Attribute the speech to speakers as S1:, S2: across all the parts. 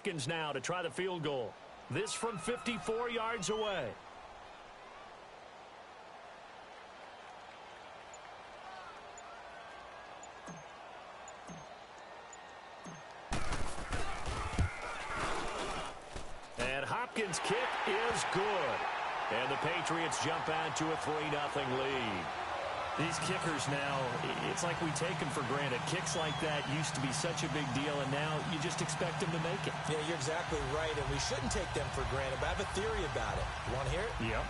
S1: Hopkins now to try the field goal. This from 54 yards away. And Hopkins' kick is good. And the Patriots jump out to a 3-0 lead. These kickers now, it's like we take them for granted. Kicks like that used to be such a big deal, and now you just expect them to make it.
S2: Yeah, you're exactly right, and we shouldn't take them for granted, but I have a theory about it. You want to hear it?
S1: Yep.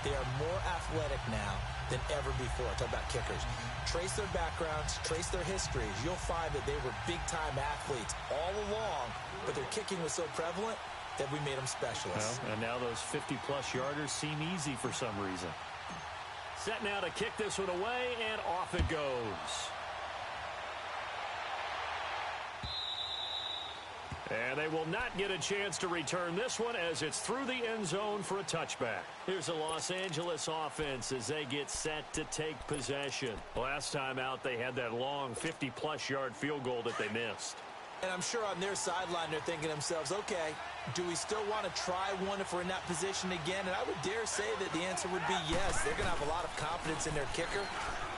S2: They are more athletic now than ever before. Talk about kickers. Trace their backgrounds, trace their histories. You'll find that they were big-time athletes all along, but their kicking was so prevalent that we made them specialists.
S1: Well, and now those 50-plus yarders seem easy for some reason. Set now to kick this one away, and off it goes. And they will not get a chance to return this one as it's through the end zone for a touchback. Here's the Los Angeles offense as they get set to take possession. Last time out, they had that long 50-plus yard field goal that they missed.
S2: And I'm sure on their sideline they're thinking to themselves, okay, do we still want to try one if we're in that position again? And I would dare say that the answer would be yes. They're going to have a lot of confidence in their kicker.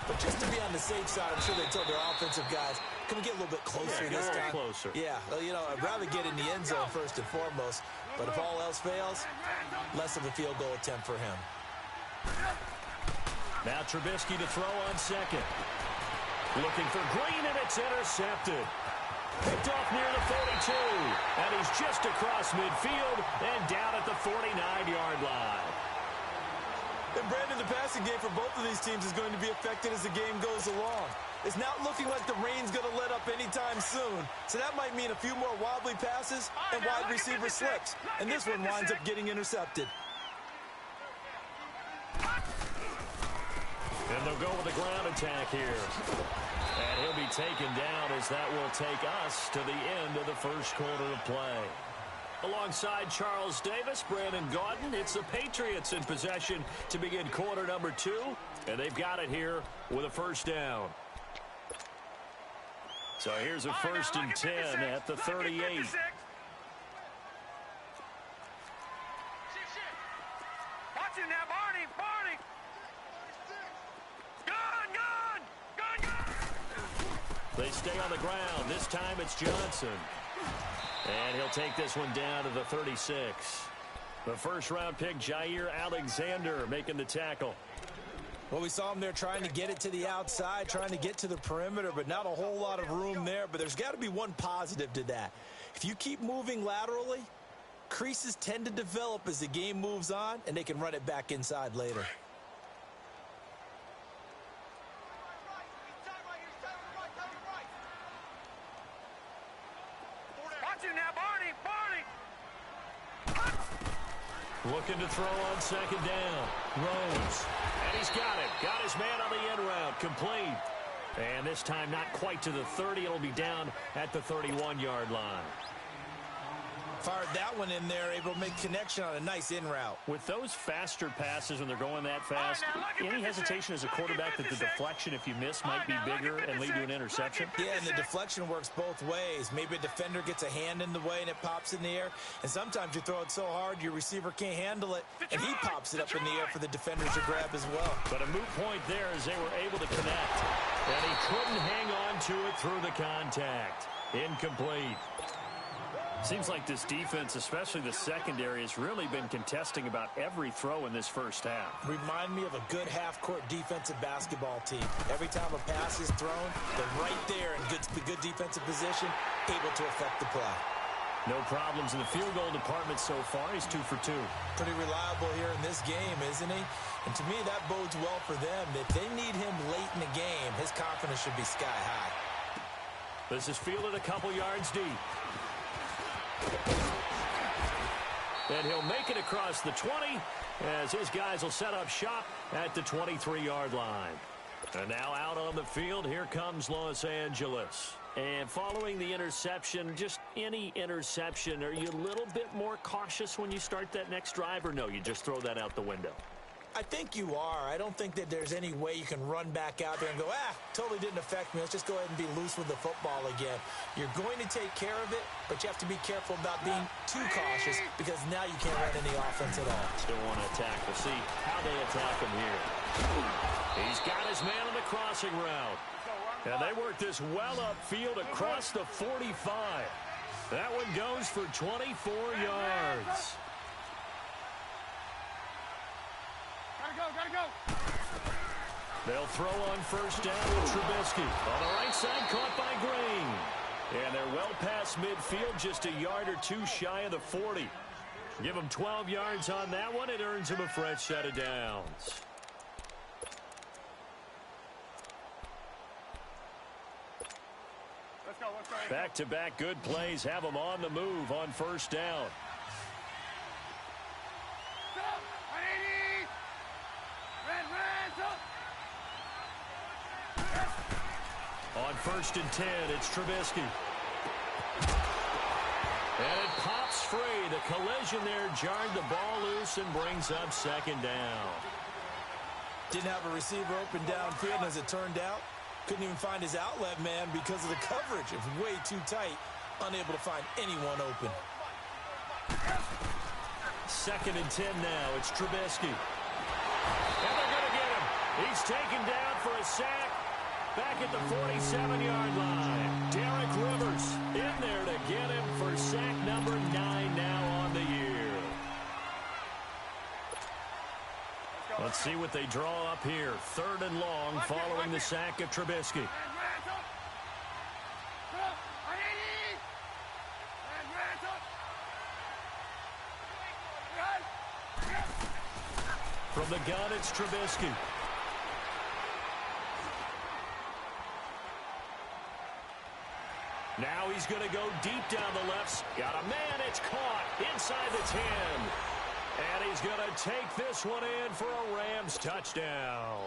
S2: But just to be on the safe side, I'm sure they told their offensive guys, can we get a little bit closer this time?
S1: Closer.
S2: Yeah, well, you know, I'd rather get in the end zone first and foremost. But if all else fails, less of a field goal attempt for him.
S1: Now Trubisky to throw on second. Looking for Green, and it's intercepted. Picked off near the 42, and he's just across midfield and down at the 49-yard line.
S2: And Brandon, the passing game for both of these teams is going to be affected as the game goes along. It's not looking like the rain's going to let up anytime soon, so that might mean a few more wobbly passes and wide receiver slips, and this one winds up getting intercepted.
S1: And they'll go with a ground attack here. And he'll be taken down as that will take us to the end of the first quarter of play. Alongside Charles Davis, Brandon Gaudin, it's the Patriots in possession to begin quarter number 2. And they've got it here with a first down. So here's a first and 10 at the 38.
S3: Watch it now, Barney!
S1: They stay on the ground. This time it's Johnson. And he'll take this one down to the 36. The first-round pick, Jair Alexander, making the tackle.
S2: Well, we saw him there trying to get it to the outside, trying to get to the perimeter, but not a whole lot of room there. But there's got to be one positive to that. If you keep moving laterally, creases tend to develop as the game moves on, and they can run it back inside later.
S1: Looking to throw on second down. Rose. And he's got it. Got his man on the end route. Complete. And this time not quite to the 30. It'll be down at the 31-yard line.
S2: Fired that one in there, able to make connection on a nice in route.
S1: With those faster passes when they're going that fast, any hesitation as a quarterback that the deflection, if you miss, might be bigger and lead to an interception?
S2: Yeah, and the deflection works both ways. Maybe a defender gets a hand in the way and it pops in the air. And sometimes you throw it so hard your receiver can't handle it, and he pops it up in the air for the defenders to grab as well.
S1: But a moot point there as they were able to connect. And he couldn't hang on to it through the contact. Incomplete. Seems like this defense, especially the secondary, has really been contesting about every throw in this first half.
S2: Remind me of a good half-court defensive basketball team. Every time a pass is thrown, they're right there in good defensive position, able to affect the play.
S1: No problems in the field goal department so far. He's 2 for 2.
S2: Pretty reliable here in this game, isn't he? And to me, that bodes well for them. If they need him late in the game, his confidence should be sky high.
S1: This is fielded a couple yards deep. And he'll make it across the 20 as his guys will set up shop at the 23-yard line. And now out on the field, here comes Los Angeles. And following the interception, just any interception, are you a little bit more cautious when you start that next drive, or no, you just throw that out the window?
S2: I think you are. I don't think that there's any way you can run back out there and go, totally didn't affect me. Let's just go ahead and be loose with the football again. You're going to take care of it, but you have to be careful about being too cautious because now you can't run any offense at all.
S1: Still want to attack. We'll see how they attack him here. He's got his man on the crossing route. And they work this well upfield across the 45. That one goes for 24 yards.
S3: Gotta go.
S1: They'll throw on first down with Trubisky. On the right side, caught by Green. And they're well past midfield, just a yard or two shy of the 40. Give them 12 yards on that one. It earns them a fresh set of downs.
S3: Let's go.
S1: Back-to-back good plays have them on the move on first down. On first and 10, it's Trubisky. And it pops free. The collision there jarred the ball loose and brings up second down.
S2: Didn't have a receiver open downfield, and as it turned out, couldn't even find his outlet man because of the coverage. It was way too tight, unable to find anyone open.
S1: Second and 10 now. It's Trubisky. And they're going to get him. He's taken down for a sack. Back at the 47-yard line. Derek Rivers in there to get him for sack number 9 now on the year. Let's see what they draw up here. Third and long following the sack of Trubisky. From the gun, it's Trubisky. Now he's going to go deep down the left. Got a man. It's caught inside the 10. And he's going to take this one in for a Rams touchdown.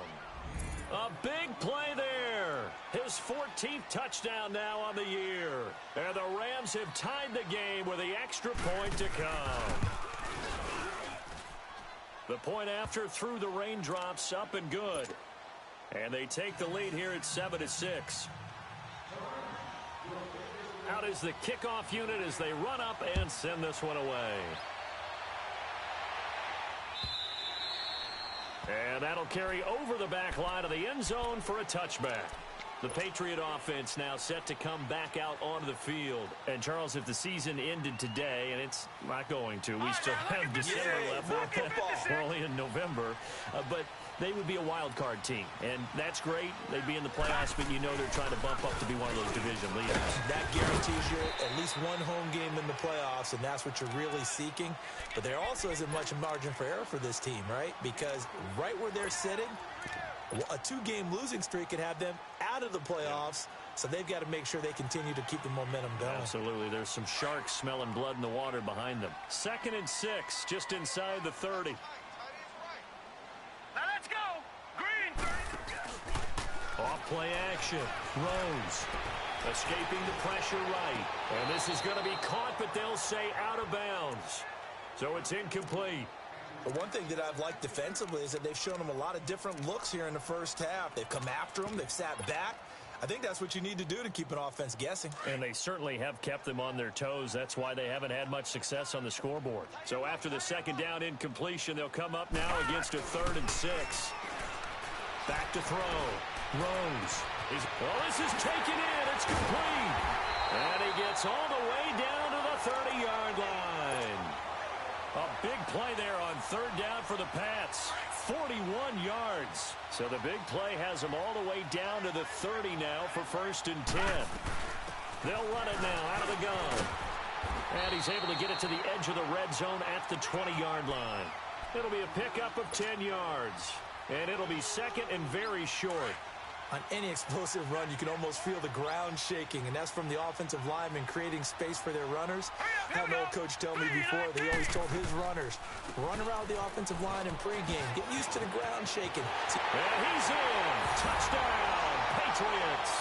S1: A big play there. His 14th touchdown now on the year. And the Rams have tied the game with the extra point to come. The point after through the raindrops, up and good. And they take the lead here at 7-6. Out is the kickoff unit as they run up and send this one away. And that'll carry over the back line of the end zone for a touchback. The Patriot offense now set to come back out onto the field. And, Charles, if the season ended today, and it's not going to, we still have December left. We're only in November. But they would be a wild card team. And that's great. They'd be in the playoffs, but you know they're trying to bump up to be one of those division leaders.
S2: That guarantees you at least one home game in the playoffs, and that's what you're really seeking. But there also isn't much margin for error for this team, right? Because right where they're sitting, a two-game losing streak could have them out of the playoffs, so they've got to make sure they continue to keep the momentum going.
S1: Absolutely. There's some sharks smelling blood in the water behind them. 2nd and 6, just inside the 30.
S3: Now let's go. Green.
S1: Off play action. Rose escaping the pressure right. And this is going to be caught, but they'll say out of bounds. So it's incomplete.
S2: But one thing that I've liked defensively is that they've shown them a lot of different looks here in the first half. They've come after them. They've sat back. I think that's what you need to do to keep an offense guessing.
S1: And they certainly have kept them on their toes. That's why they haven't had much success on the scoreboard. So after the second down incompletion, they'll come up now against a 3rd and 6. Back to throw. Rose. This is taken in. It's complete. And he gets all the way down to the 30-yard line. A big play there on 3rd down for the Pats. 41 yards. So the big play has them all the way down to the 30 now for 1st and 10. They'll run it now out of the gun. And he's able to get it to the edge of the red zone at the 20-yard line. It'll be a pickup of 10 yards. And it'll be 2nd and very short.
S2: On any explosive run, you can almost feel the ground shaking, and that's from the offensive linemen creating space for their runners. I had an old coach tell me before, they always told his runners, run around the offensive line in pregame. Get used to the ground shaking.
S1: And he's in. Touchdown, Patriots.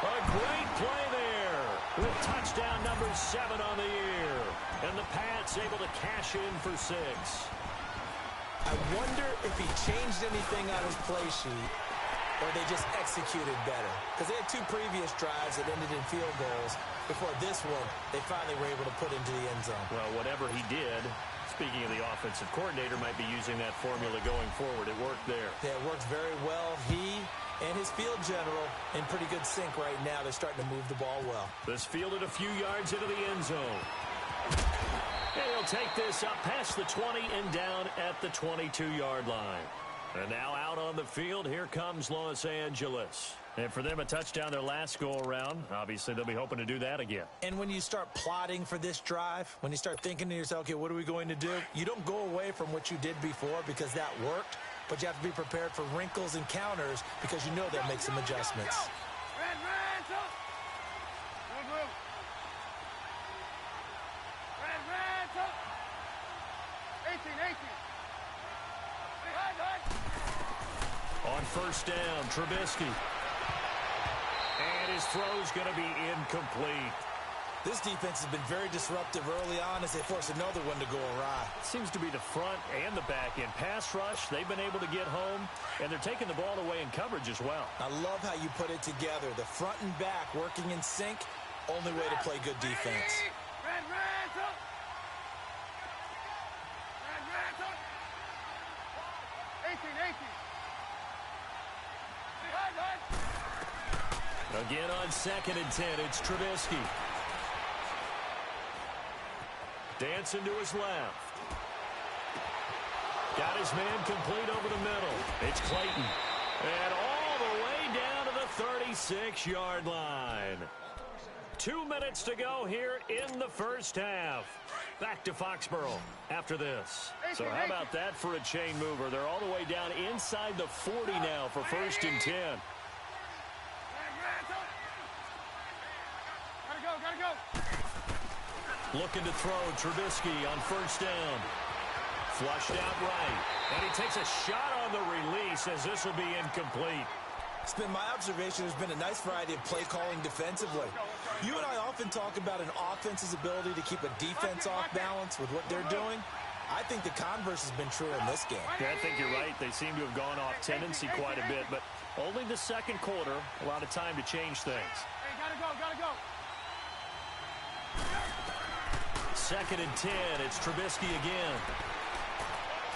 S1: A great play there with touchdown number 7 on the year. And the Pats able to cash in for 6.
S2: I wonder if he changed anything on his play sheet or they just executed better. Because they had 2 previous drives that ended in field goals. Before this one, they finally were able to put into the end zone.
S1: Well, whatever he did, speaking of the offensive coordinator, might be using that formula going forward. It worked there.
S2: Yeah, it works very well. He and his field general in pretty good sync right now. They're starting to move the ball well.
S1: This fielded a few yards into the end zone. And he'll take this up past the 20 and down at the 22-yard line. And now out on the field, here comes Los Angeles. And for them, a touchdown their last go-around. Obviously, they'll be hoping to do that again.
S2: And when you start plotting for this drive, when you start thinking to yourself, okay, what are we going to do? You don't go away from what you did before because that worked, but you have to be prepared for wrinkles and counters because you know they'll make some adjustments.
S1: On first down, Trubisky. And his throw's going to be incomplete.
S2: This defense has been very disruptive early on as they force another one to go awry.
S1: Seems to be the front and the back end. Pass rush, they've been able to get home, and they're taking the ball away in coverage as well.
S2: I love how you put it together. The front and back working in sync, only way to play good defense.
S1: Again on 2nd and 10, it's Trubisky. Dancing to his left. Got his man complete over the middle. It's Clayton. And all the way down to the 36-yard line. 2 minutes to go here in the first half. Back to Foxborough after this. So how about that for a chain mover? They're all the way down inside the 40 now for 1st and 10.
S3: Gotta go.
S1: Looking to throw, Trubisky on first down. Flushed out right. And he takes a shot on the release as this will be incomplete.
S2: It's been my observation there's been a nice variety of play calling defensively. You and I often talk about an offense's ability to keep a defense off balance with what they're doing. I think the converse has been true in this game.
S1: Yeah, I think you're right. They seem to have gone off tendency quite a bit, but only the second quarter, a lot of time to change things.
S3: Hey, gotta go.
S1: 2nd and 10, it's Trubisky again.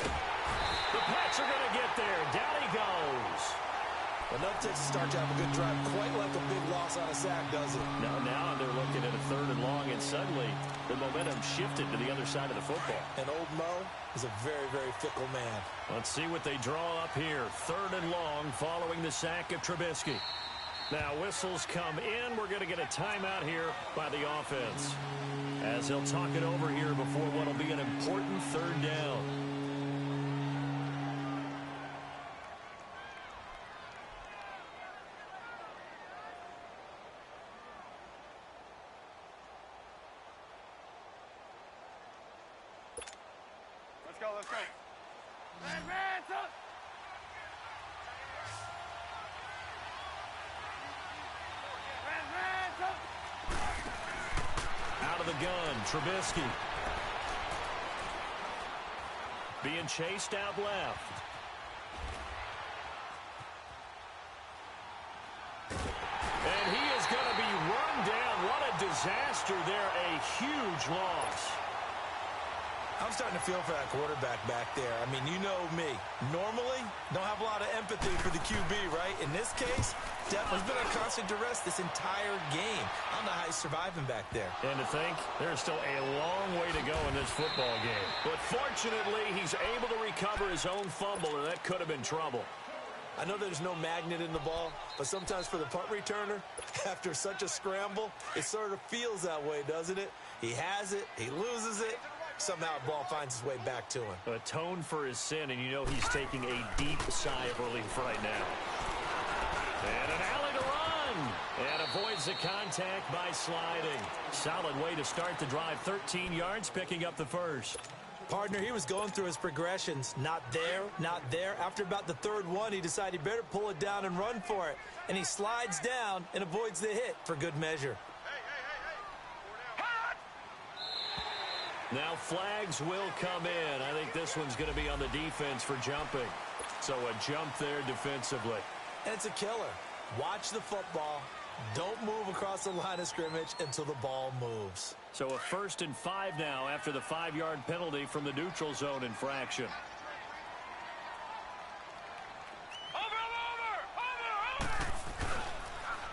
S1: The Pats are going to get there. Down he goes.
S2: Enough takes to start to have a good drive, quite like a big loss on a sack, does it?
S1: Now they're looking at a 3rd and long, and suddenly the momentum shifted to the other side of the football.
S2: And old Mo is a very, very fickle man.
S1: Let's see what they draw up here. 3rd and long following the sack of Trubisky. Now whistles come in. We're going to get a timeout here by the offense, as they'll talk it over here before what will be an important 3rd down.
S3: Let's go.
S1: Out of the gun, Trubisky. Being chased out left. And he is going to be run down. What a disaster there. A huge loss.
S2: I'm starting to feel for that quarterback back there. I mean, you know me. Normally, don't have a lot of empathy for the QB, right? In this case, definitely been a constant duress this entire game. I don't know how he's surviving back there.
S1: And to think, there's still a long way to go in this football game. But fortunately, he's able to recover his own fumble, and that could have been trouble.
S2: I know there's no magnet in the ball, but sometimes for the punt returner, after such a scramble, it sort of feels that way, doesn't it? He has it, he loses it. Somehow the ball finds its way back to him.
S1: Atone for his sin, and you know he's taking a deep sigh of relief right now. And an alley to run. And avoids the contact by sliding. Solid way to start the drive. 13 yards, picking up the first.
S2: Partner, he was going through his progressions. Not there, not there. After about the 3rd one, he decided he better pull it down and run for it. And he slides down and avoids the hit for good measure.
S1: Now flags will come in. I think this one's going to be on the defense for jumping. So a jump there defensively.
S2: And it's a killer. Watch the football. Don't move across the line of scrimmage until the ball moves.
S1: So a 1st and 5 now after the 5-yard penalty from the neutral zone infraction.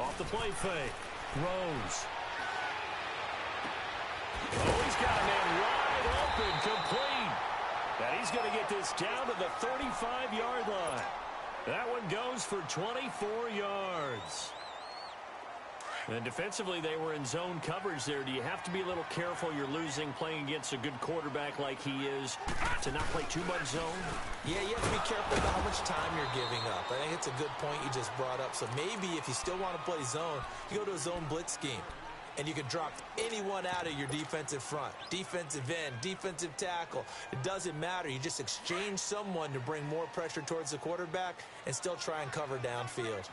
S1: Off the play fake. Rose. Oh, he's got a man wide open, complete. And he's going to get this down to the 35-yard line. That one goes for 24 yards. And defensively, they were in zone coverage there. Do you have to be a little careful? You're losing playing against a good quarterback like he is to not play too much zone?
S2: Yeah, you have to be careful about how much time you're giving up. I think it's a good point you just brought up. So maybe if you still want to play zone, you go to a zone blitz scheme. And you can drop anyone out of your defensive front. Defensive end, defensive tackle. It doesn't matter. You just exchange someone to bring more pressure towards the quarterback and still try and cover downfield.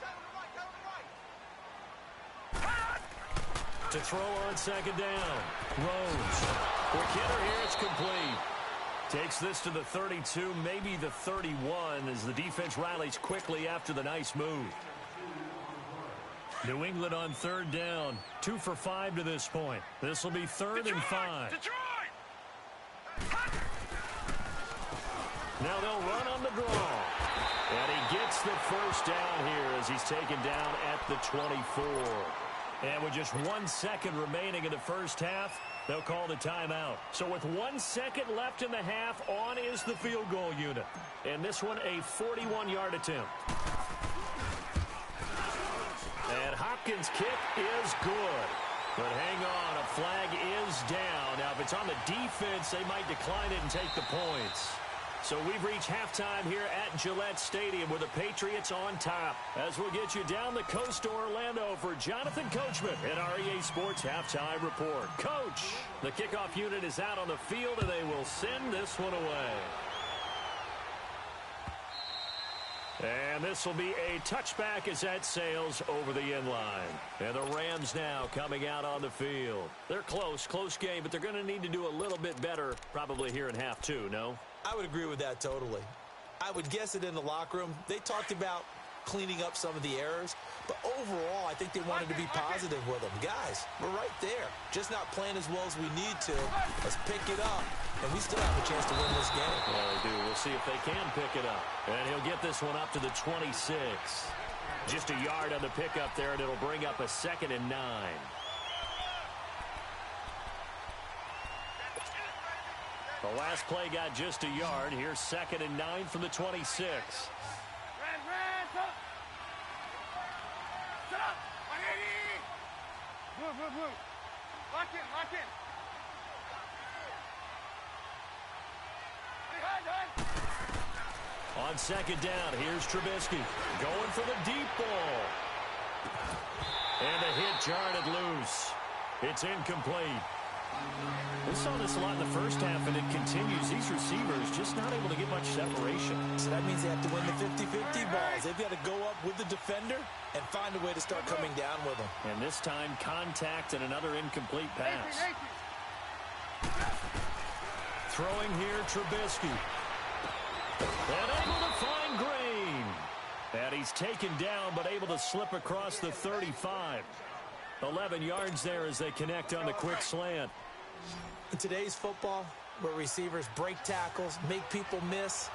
S1: To throw on 2nd down. Rose. For Kidder here, it's complete. Takes this to the 32, maybe the 31, as the defense rallies quickly after the nice move. New England on 3rd down. 2 for 5 to this point. This will be 3rd and 5. Now they'll run on the draw. And he gets the 1st down here as he's taken down at the 24. And with just 1 second remaining in the first half, they'll call the timeout. So with 1 second left in the half, on is the field goal unit. And this one a 41-yard attempt. And Hopkins' kick is good. But hang on, a flag is down. Now, if it's on the defense, they might decline it and take the points. So we've reached halftime here at Gillette Stadium with the Patriots on top. As we'll get you down the coast to Orlando for Jonathan Coachman at our EA Sports Halftime Report. Coach, the kickoff unit is out on the field, and they will send this one away. And this will be a touchback as that sails over the end line. And the Rams now coming out on the field. They're close game, but they're going to need to do a little bit better probably here in half 2, no?
S2: I would agree with that totally. I would guess it in the locker room. They talked about cleaning up some of the errors, but overall, I think they wanted to be positive with them. Guys, we're right there. Just not playing as well as we need to. Let's pick it up, and we still have a chance to win this game.
S1: Well, they do. We'll see if they can pick it up. And he'll get this one up to the 26. Just a yard on the pickup there, and it'll bring up a 2nd and 9. The last play got just a yard. Here's 2nd and 9 from the 26.
S3: Move. Lock in.
S1: On 2nd down, here's Trubisky going for the deep ball. And the hit jarred it loose. It's incomplete. We saw this a lot in the first half, and it continues. These receivers just not able to get much separation.
S2: So that means they have to win the 50-50 balls. They've got to go up with the defender and find a way to start coming down with them.
S1: And this time, contact and another incomplete pass. Throwing here, Trubisky. And able to find Green. And he's taken down, but able to slip across the 35. 11 yards there as they connect on the quick slant.
S2: In today's football, where receivers break tackles, make people miss,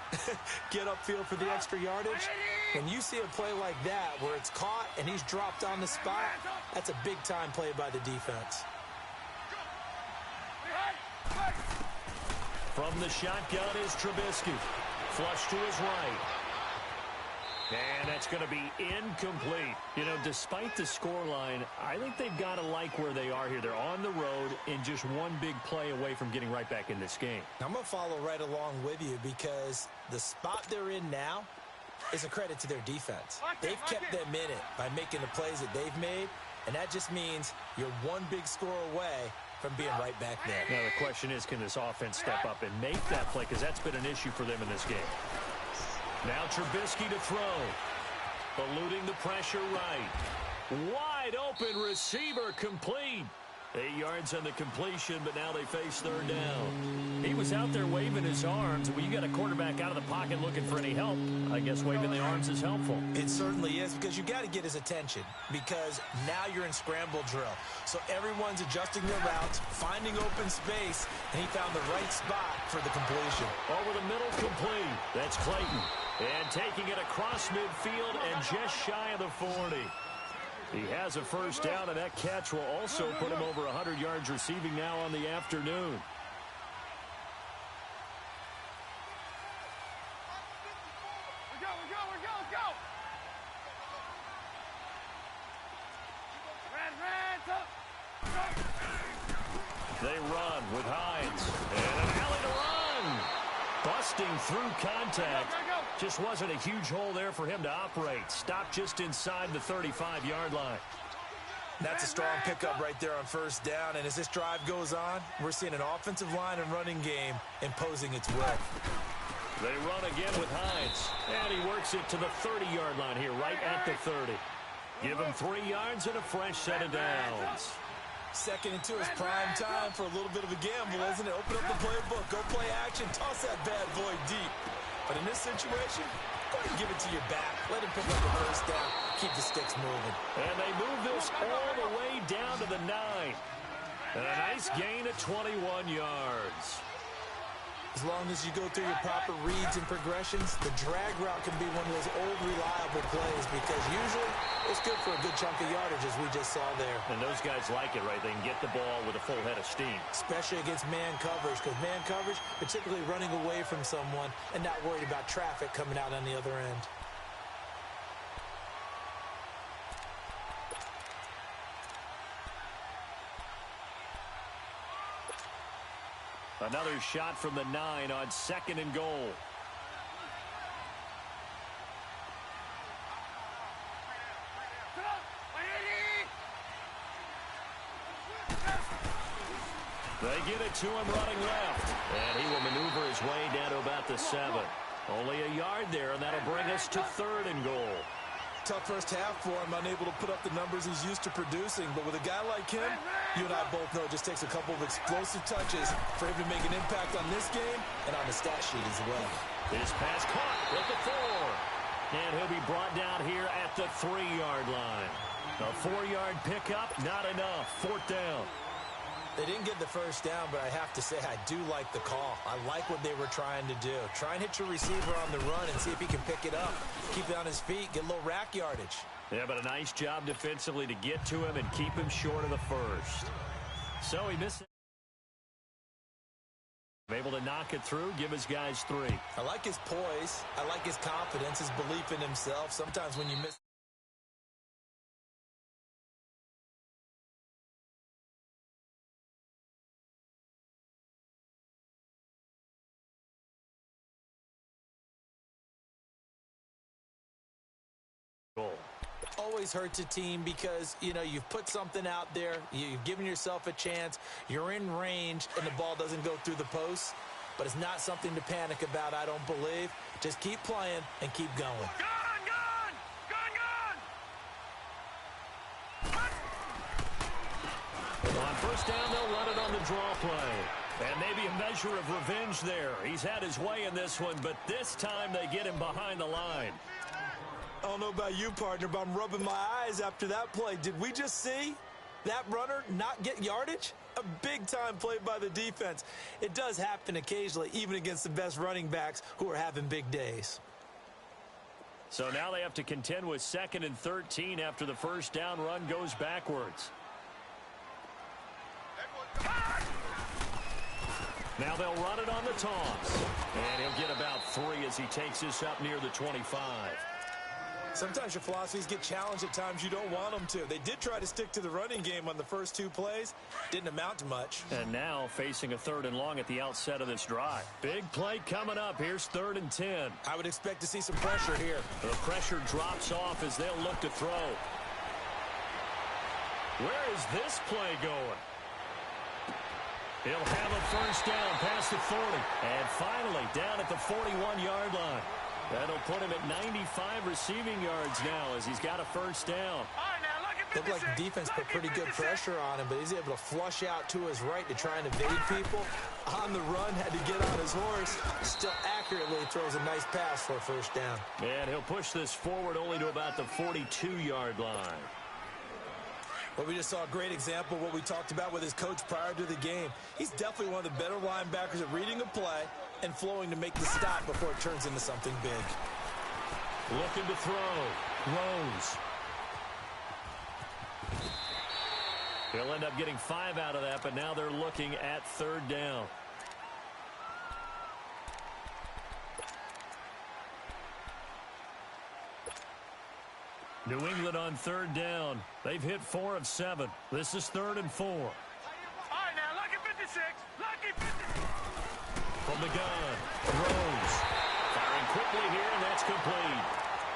S2: get upfield for the extra yardage, when you see a play like that where it's caught and he's dropped on the spot, that's a big-time play by the defense.
S1: From the shotgun is Trubisky. Flush to his right. And that's going to be incomplete. You know, despite the scoreline, I think they've got to like where they are here. They're on the road and just one big play away from getting right back in this game.
S2: I'm going to follow right along with you because the spot they're in now is a credit to their defense. They've kept them in it by making the plays that they've made, and that just means you're one big score away from being right back there.
S1: Now, the question is, can this offense step up and make that play? Because that's been an issue for them in this game. Now Trubisky to throw. Eluding the pressure right. Wide open receiver complete. 8 yards on the completion, but now they face third down. He was out there waving his arms. When you got a quarterback out of the pocket looking for any help, I guess waving the arms is helpful.
S2: It certainly is, because you got to get his attention, because now you're in scramble drill. So everyone's adjusting their routes, finding open space, and he found the right spot for the completion.
S1: Over the middle, complete. That's Clayton. And taking it across midfield and just shy of the 40. He has a first down, and that catch will also put him over 100 yards receiving now on the afternoon.
S3: Let's go.
S1: They run with Hines. And an alley to run. Busting through contact. Just wasn't a huge hole there for him to operate. Stopped just inside the 35-yard line.
S2: That's a strong pickup right there on first down. And as this drive goes on, we're seeing an offensive line and running game imposing its will.
S1: They run again with Hines. And he works it to the 30-yard line here, right at the 30. Give him 3 yards and a fresh set of downs.
S2: Second and 2 is prime time for a little bit of a gamble, isn't it? Open up the playbook, go play action, toss that bad boy deep. But in this situation, go ahead and give it to your back. Let him pick up the first down. Keep the sticks moving.
S1: And they move this all the way down to the 9. And a nice gain of 21 yards.
S2: As long as you go through your proper reads and progressions, the drag route can be one of those old reliable plays, because usually it's good for a good chunk of yardage, as we just saw there.
S1: And those guys like it, right? They can get the ball with a full head of steam.
S2: Especially against man coverage, because man coverage, particularly running away from someone and not worried about traffic coming out on the other end.
S1: Another shot from the 9 on 2nd and goal. They get it to him running left. And he will maneuver his way down to about the 7. Only a yard there, and that'll bring us to 3rd and goal.
S2: Tough first half for him, unable to put up the numbers he's used to producing. But with a guy like him, you and I both know it just takes a couple of explosive touches for him to make an impact on this game and on the stat sheet as well.
S1: This pass caught at the 4. And he'll be brought down here at the 3-yard line. A 4-yard pickup, not enough. 4th down.
S2: They didn't get the first down, but I have to say I do like the call. I like what they were trying to do. Try and hit your receiver on the run and see if he can pick it up. Keep it on his feet, get a little rack yardage.
S1: Yeah, but a nice job defensively to get to him and keep him short of the first. So he missed it. Able to knock it through, give his guys 3.
S2: I like his poise. I like his confidence, his belief in himself. Sometimes when you miss
S1: goal.
S2: Always hurts a team because, you know, you've put something out there, you've given yourself a chance, you're in range, and the ball doesn't go through the posts. But it's not something to panic about, I don't believe. Just keep playing and keep going.
S1: On first down, they'll run it on the draw play. And maybe a measure of revenge there. He's had his way in this one, but this time they get him behind the line.
S2: I don't know about you, partner, but I'm rubbing my eyes after that play. Did we just see that runner not get yardage? A big-time play by the defense. It does happen occasionally, even against the best running backs who are having big days.
S1: So now they have to contend with 2nd and 13 after the first down run goes backwards. Now they'll run it on the toss. And he'll get about 3 as he takes this up near the 25.
S2: Sometimes your philosophies get challenged at times you don't want them to. They did try to stick to the running game on the first 2 plays. Didn't amount to much.
S1: And now facing a 3rd and long at the outset of this drive. Big play coming up. Here's 3rd and 10.
S2: I would expect to see some pressure here.
S1: The pressure drops off as they'll look to throw. Where is this play going? He'll have a first down past the 40. And finally down at the 41-yard line. That'll put him at 95 receiving yards now as he's got a first down.
S2: Looked like the defense put pretty good pressure on him, but he's able to flush out to his right to try and evade people. On the run, had to get on his horse. Still accurately throws a nice pass for a first down.
S1: And he'll push this forward only to about the 42-yard line.
S2: Well, we just saw a great example of what we talked about with his coach prior to the game. He's definitely one of the better linebackers at reading a play and flowing to make the stop before it turns into something big.
S1: Looking to throw. Rose. He'll end up getting 5 out of that, but now they're looking at 3rd down. New England on 3rd down. They've hit 4 of 7. This is 3rd and 4.
S3: All right, now, lucky 56. Lucky 56.
S1: From the gun, Rose. Firing quickly here, and that's complete.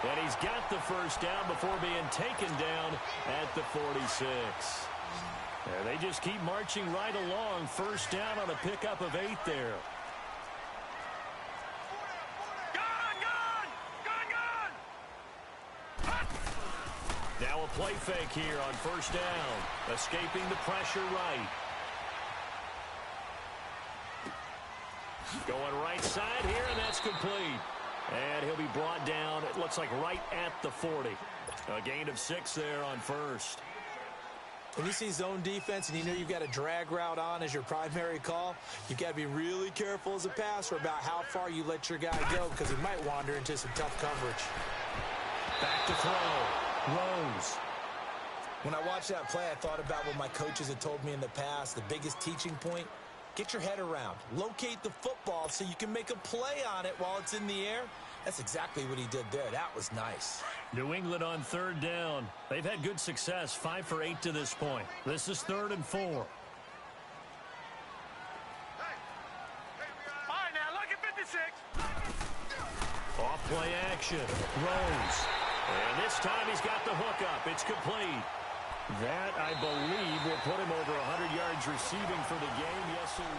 S1: And he's got the first down before being taken down at the 46. And they just keep marching right along. First down on a pickup of 8 there. Now a play fake here on first down. Escaping the pressure right. Going right side here, and that's complete. And he'll be brought down, it looks like right at the 40. A gain of 6 there on first.
S2: When you see zone defense and you know you've got a drag route on as your primary call, you've got to be really careful as a passer about how far you let your guy go because he might wander into some tough coverage.
S1: Back to throw. Rose.
S2: When I watched that play, I thought about what my coaches had told me in the past. The biggest teaching point, get your head around. Locate the football so you can make a play on it while it's in the air. That's exactly what he did there. That was nice.
S1: New England on 3rd down. They've had good success, 5 for 8 to this point. This is 3rd and 4.
S3: All right, now, lucky 56.
S1: Off play action. Rose. And this time he's got the hook up. It's complete. That, I believe, will put him over 100 yards receiving for the game. Yes, it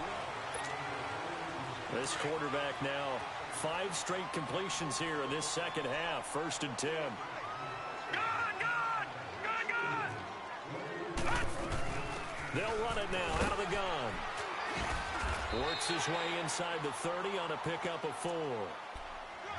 S1: will. This quarterback now, 5 straight completions here in this second half. 1st and 10. They'll run it now out of the gun. Works his way inside the 30 on a pickup of 4.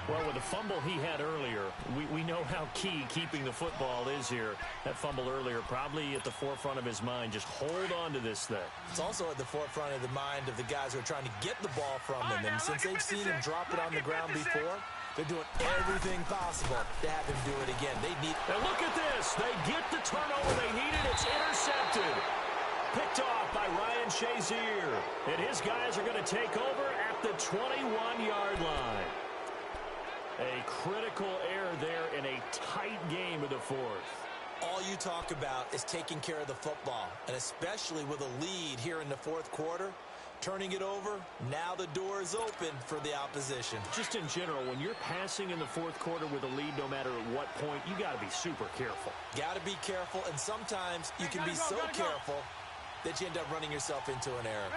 S1: Well, with the fumble he had earlier, we know how key keeping the football is here. That fumble earlier probably at the forefront of his mind. Just hold on to this thing.
S2: It's also at the forefront of the mind of the guys who are trying to get the ball from him. And since they've seen him drop it on the ground before, they're doing everything possible to have him do it again. They need.
S1: And look at this. They get the turnover they needed. It's intercepted. Picked off by Ryan Shazier. And his guys are going to take over at the 21-yard line. A critical error there in a tight game of the 4th.
S2: All you talk about is taking care of the football, and especially with a lead here in the 4th quarter, turning it over, now the door is open for the opposition.
S1: Just in general, when you're passing in the 4th quarter with a lead, no matter at what point, you got to be super careful.
S2: Got to be careful, and sometimes you can be so careful that you end up running yourself into an error.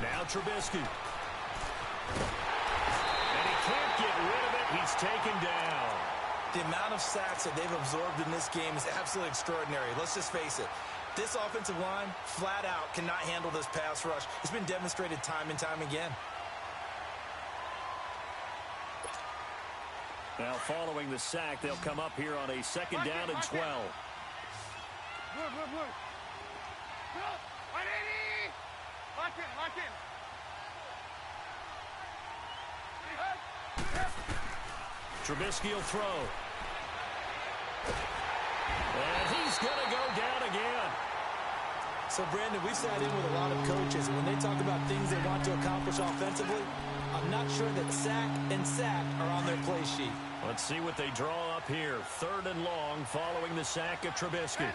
S1: Now Trubisky. And he can't get rid of it. He's taken down.
S2: The amount of sacks that they've absorbed in this game is absolutely extraordinary. Let's just face it. This offensive line, flat out, cannot handle this pass rush. It's been demonstrated time and time again.
S1: Now, following the sack, they'll come up here on a 2nd down and 12.
S3: Look. 180. Lock in.
S1: Trubisky will throw. And he's going to go down again.
S2: So, Brandon, we've sat in with a lot of coaches, and when they talk about things they want to accomplish offensively, I'm not sure that sack and sack are on their play sheet.
S1: Let's see what they draw up here. 3rd and long following the sack of Trubisky.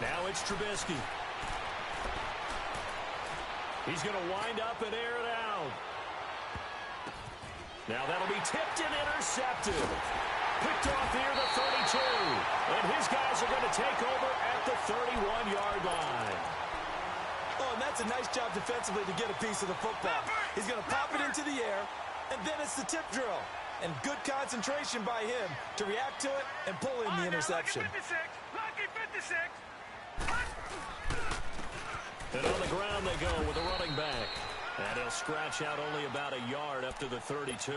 S1: Now it's Trubisky. He's going to wind up and air it out. Now that'll be tipped and intercepted. Picked off here the 32. And his guys are going to take over at the 31-yard line.
S2: Oh, and that's That's a nice job defensively to get a piece of the football. He's going to pop it into the air, and then it's the tip drill. And good concentration by him to react to it and pull in the interception.
S3: Lucky 56.
S1: And on the ground they go with a running back. And he'll scratch out only about a yard up to the 32.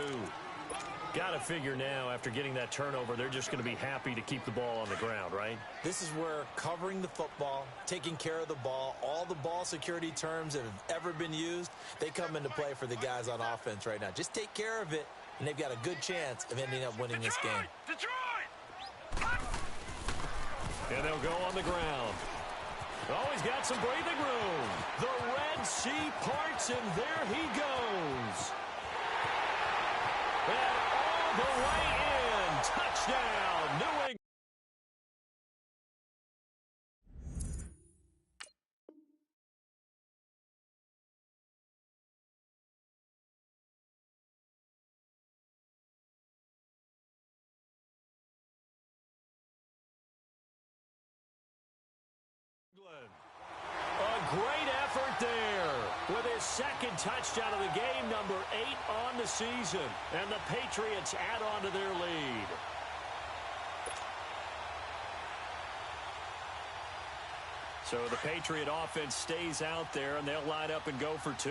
S1: Got to figure now, after getting that turnover, they're just going to be happy to keep the ball on the ground, right?
S2: This is where covering the football, taking care of the ball, all the ball security terms that have ever been used, they come into play for the guys on offense right now. Just take care of it, and they've got a good chance of ending up winning this game.
S3: Detroit!
S1: And they'll go on the ground. Oh, he's got some breathing room. The Red Sea parts, and there he goes. And all the way in. Touchdown, New England. A great effort there with his second touchdown of the game, number 8 on the season. And the Patriots add on to their lead. So the Patriot offense stays out there, and they'll line up and go for 2.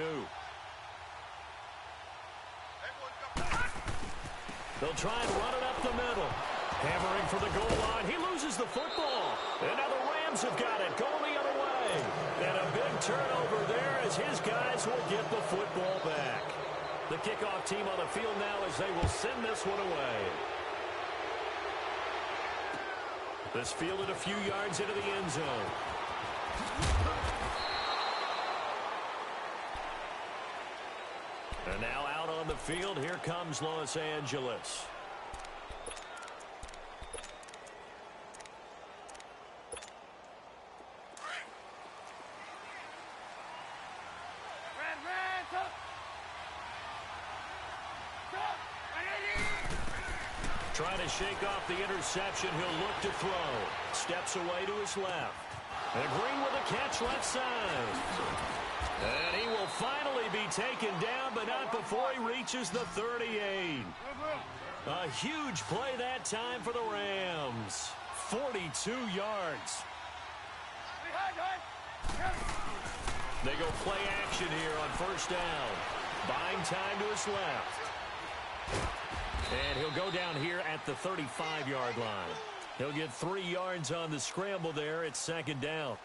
S1: They'll try and run it up the middle. Hammering for the goal line. He loses the football. And now the Rams have got it. Going the other way. And a big turnover there as his guys will get the football back. The kickoff team on the field now as they will send this one away. This fielded a few yards into the end zone. And now out on the field, here comes Los Angeles. Trying to shake off the interception. He'll look to throw. Steps away to his left. And Green with a catch left side. And he will finally be taken down, but not before he reaches the 38. A huge play that time for the Rams. 42 yards. They go play action here on first down. Buying time to his left. And he'll go down here at the 35-yard line. He'll get 3 yards on the scramble there. It's second down.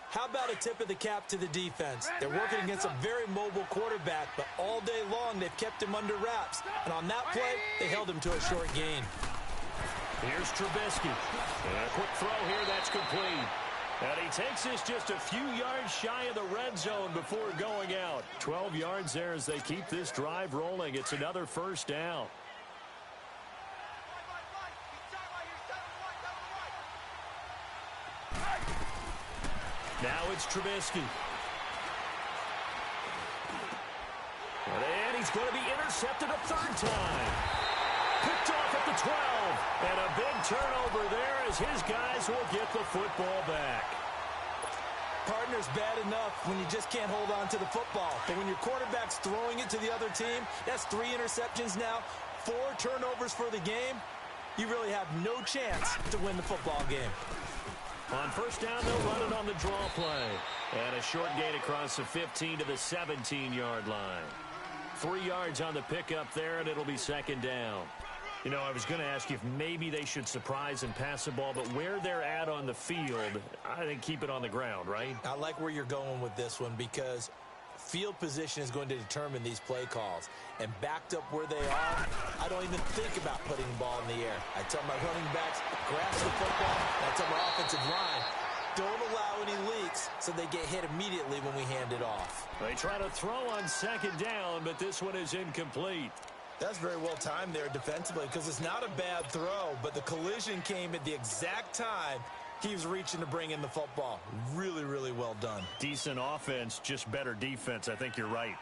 S2: How about a tip of the cap to the defense? They're working against a very mobile quarterback, but all day long they've kept him under wraps. And on that play, they held him to a short gain.
S1: Here's Trubisky. And a quick throw here that's complete. And he takes this just a few yards shy of the red zone before going out. 12 yards there as they keep this drive rolling. It's another first down. Now it's Trubisky. And he's going to be intercepted a third time. Picked off at the 12. And a big turnover there as his guys will get the football back.
S2: Partner's bad enough when you just can't hold on to the football. But when your quarterback's throwing it to the other team, that's 3 interceptions now, 4 turnovers for the game. You really have no chance to win the football game.
S1: On first down, they'll run it on the draw play. And a short gain across the 15 to the 17-yard line. 3 yards on the pickup there, and it'll be second down. You know, I was going to ask you if maybe they should surprise and pass the ball, but where they're at on the field, I think keep it on the ground, right?
S2: I like where you're going with this one because field position is going to determine these play calls. And backed up where they are, I don't even think about putting the ball in the air. I tell my running backs, grasp the football, and I tell my offensive line, don't allow any leaks so they get hit immediately when we hand it off.
S1: They try to throw on second down, but this one is incomplete.
S2: That's very well timed there defensively because it's not a bad throw, but the collision came at the exact time he was reaching to bring in the football. Really, really well done.
S1: Decent offense, just better defense. I think you're right.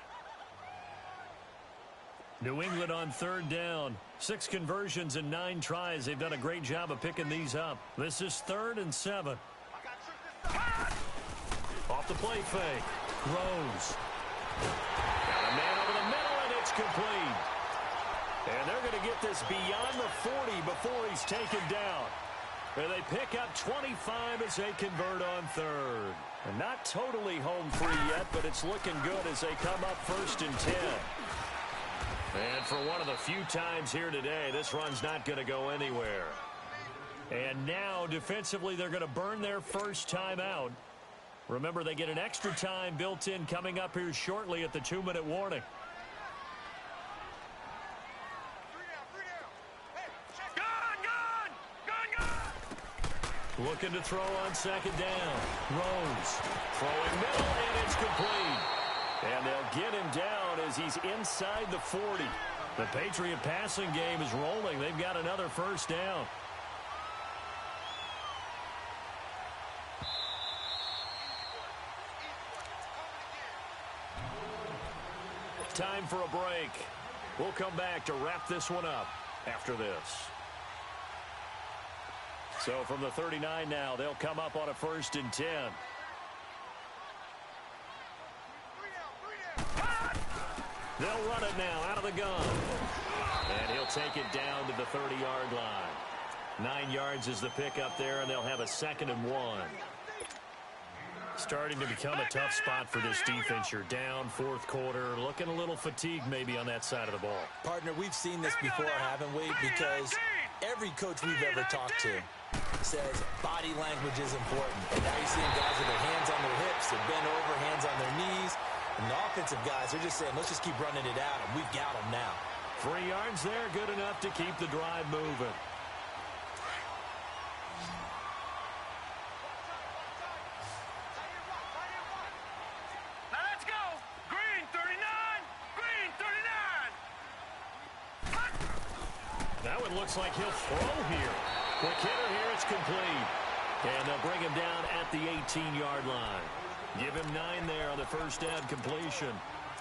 S1: New England on third down. 6 conversions and 9 tries. They've done a great job of picking these up. This is 3rd and 7. Off the play fake. Rose. Got a man over the middle, and it's complete. And they're going to get this beyond the 40 before he's taken down. And they pick up 25 as they convert on third. And not totally home free yet, but it's looking good as they come up 1st and 10. And for one of the few times here today, this run's not going to go anywhere. And now, defensively, they're going to burn their first timeout. Remember, they get an extra time built in coming up here shortly at the 2-minute warning. Looking to throw on 2nd down. Rose throwing middle, and it's complete. And they'll get him down as he's inside the 40. The Patriot passing game is rolling. They've got another first down. Time for a break. We'll come back to wrap this one up after this. So from the 39 now, they'll come up on a 1st and 10. They'll run it now out of the gun. And he'll take it down to the 30-yard line. 9 yards is the pickup there, and they'll have a 2nd and 1. Starting to become a tough spot for this defense. You're down 4th quarter, looking a little fatigued maybe on that side of the ball.
S2: Partner, we've seen this before, haven't we? Because every coach we've ever talked to says body language is important. And now you're seeing guys with their hands on their hips, they're bent over, hands on their knees. And the offensive guys are just saying, let's just keep running it out, and we've got them now.
S1: 3 yards there, good enough to keep the drive moving.
S3: Now let's go. Green 39. Green 39.
S1: Now it looks like he'll throw here. Quick hitter here, it's complete. And they'll bring him down at the 18-yard line. Give him 9 there on the first down completion.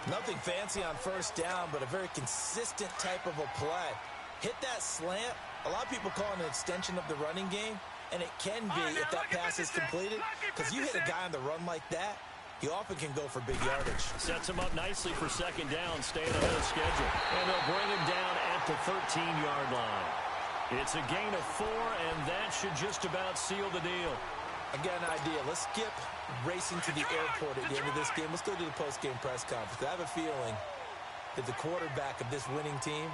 S2: Nothing fancy on first down, but a very consistent type of a play. Hit that slant. A lot of people call it an extension of the running game, and it can be if that pass is completed, because you hit a guy on the run like that, he often can go for big yardage.
S1: Sets him up nicely for 2nd down, staying ahead of schedule. And they'll bring him down at the 13-yard line. It's a gain of 4, and that should just about seal the deal.
S2: Again, an idea. Let's skip racing to the airport at the end of this game. Let's go to the post-game press conference. I have a feeling that the quarterback of this winning team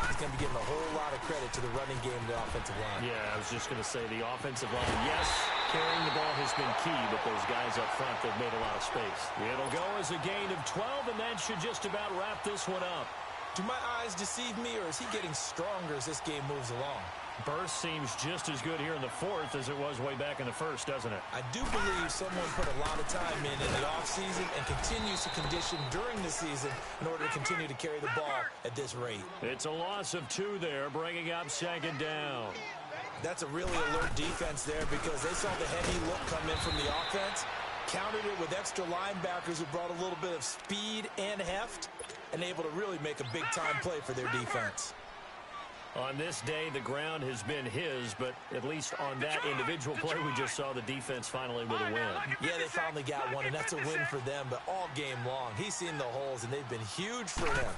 S2: is going to be giving a whole lot of credit to the running game and the offensive line.
S1: Yeah, I was just going to say the offensive line, yes, carrying the ball has been key, but those guys up front, they've made a lot of space. It'll go as a gain of 12, and that should just about wrap this one up.
S2: Do my eyes deceive me, or is he getting stronger as this game moves along?
S1: Burst seems just as good here in the 4th as it was way back in the 1st, doesn't it?
S2: I do believe someone put a lot of time in the offseason and continues to condition during the season in order to continue to carry the ball at this rate.
S1: It's a loss of 2 there, bringing up 2nd down.
S2: That's a really alert defense there because they saw the heavy look come in from the offense, countered it with extra linebackers who brought a little bit of speed and heft, and able to really make a big-time play for their defense.
S1: On this day, the ground has been his, but at least on that individual play, we just saw the defense finally with a win.
S2: Yeah, they finally got one, and that's a win for them, but all game long, he's seen the holes, and they've been huge for him.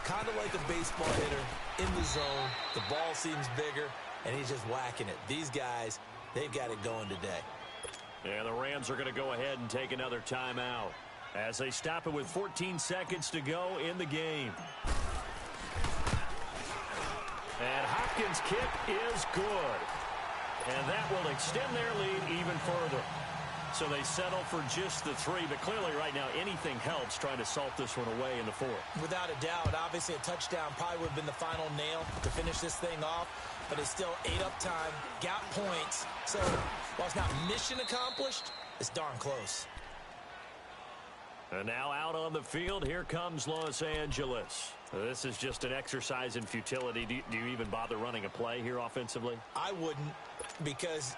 S2: Kind of like a baseball hitter in the zone. The ball seems bigger, and he's just whacking it. These guys, they've got it going today.
S1: Yeah, the Rams are going to go ahead and take another timeout as they stop it with 14 seconds to go in the game. And Hopkins' kick is good. And that will extend their lead even further. So they settle for just the 3, but clearly right now anything helps trying to salt this one away in the 4th.
S2: Without a doubt, obviously a touchdown probably would have been the final nail to finish this thing off, but it's still 8 up time, got points. So while it's not mission accomplished, it's darn close.
S1: And now out on the field, here comes Los Angeles. This is just an exercise in futility. Do you even bother running a play here offensively?
S2: I wouldn't, because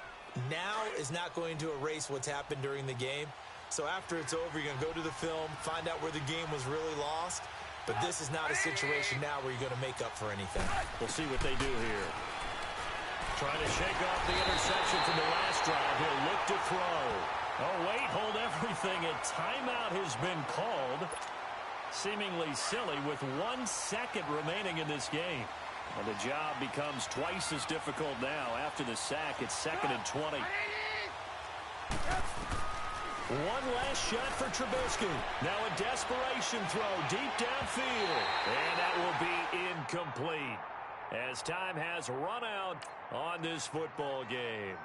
S2: now is not going to erase what's happened during the game. So after it's over, you're going to go to the film, find out where the game was really lost. But this is not a situation now where you're going to make up for anything.
S1: We'll see what they do here. Trying to shake off the interception from the last drive. He'll look to throw. Oh, wait, hold everything. A timeout has been called. Seemingly silly with 1 second remaining in this game. And the job becomes twice as difficult now. After the sack, it's 2nd and 20. One last shot for Trubisky. Now a desperation throw deep downfield. And that will be incomplete as time has run out on this football game.